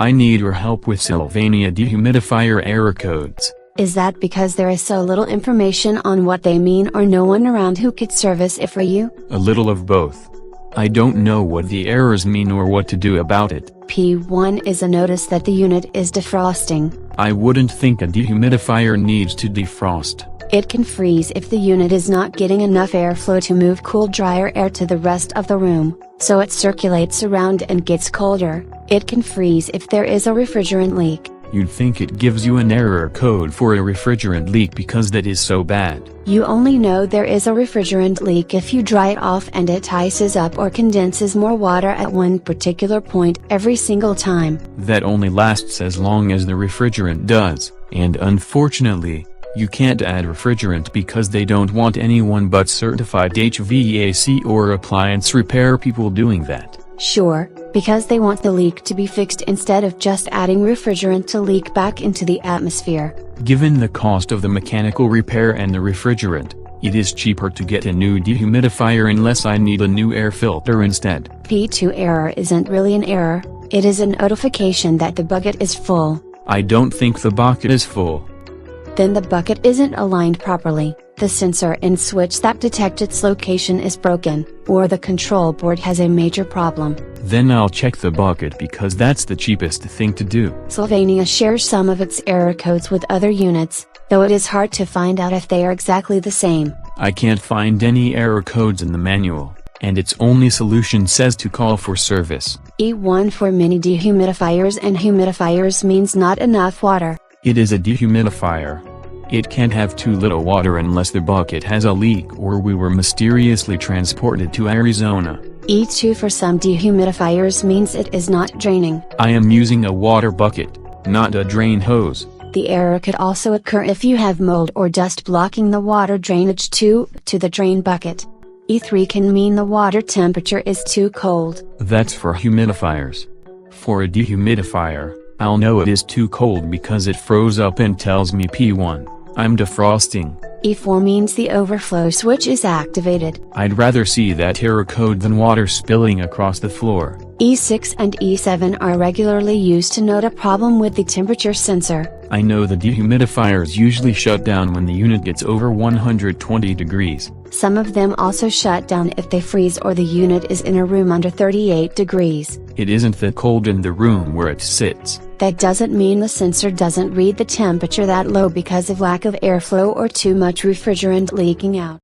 I need your help with Sylvania Dehumidifier error codes. Is that because there is so little information on what they mean or no one around who could service it for you? A little of both. I don't know what the errors mean or what to do about it. P1 is a notice that the unit is defrosting. I wouldn't think a dehumidifier needs to defrost. It can freeze if the unit is not getting enough airflow to move cool drier air to the rest of the room, so it circulates around and gets colder. It can freeze if there is a refrigerant leak. You'd think it gives you an error code for a refrigerant leak because that is so bad. You only know there is a refrigerant leak if you dry it off and it ices up or condenses more water at one particular point every single time. That only lasts as long as the refrigerant does, and unfortunately, you can't add refrigerant because they don't want anyone but certified HVAC or appliance repair people doing that. Sure, because they want the leak to be fixed instead of just adding refrigerant to leak back into the atmosphere. Given the cost of the mechanical repair and the refrigerant, it is cheaper to get a new dehumidifier unless I need a new air filter instead. P2 error isn't really an error, it is a notification that the bucket is full. I don't think the bucket is full. Then the bucket isn't aligned properly, the sensor and switch that detect its location is broken, or the control board has a major problem. Then I'll check the bucket because that's the cheapest thing to do. Sylvania shares some of its error codes with other units, though it is hard to find out if they are exactly the same. I can't find any error codes in the manual, and its only solution says to call for service. E1 for many dehumidifiers and humidifiers means not enough water. It is a dehumidifier. It can't have too little water unless the bucket has a leak or we were mysteriously transported to Arizona. E2 for some dehumidifiers means it is not draining. I am using a water bucket, not a drain hose. The error could also occur if you have mold or dust blocking the water drainage to the drain bucket. E3 can mean the water temperature is too cold. That's for humidifiers. For a dehumidifier, I'll know it is too cold because it froze up and tells me P1. I'm defrosting. E4 means the overflow switch is activated. I'd rather see that error code than water spilling across the floor. E6 and E7 are regularly used to note a problem with the temperature sensor. I know the dehumidifiers usually shut down when the unit gets over 120 degrees. Some of them also shut down if they freeze or the unit is in a room under 38 degrees. It isn't that cold in the room where it sits. That doesn't mean the sensor doesn't read the temperature that low because of lack of airflow or too much refrigerant leaking out.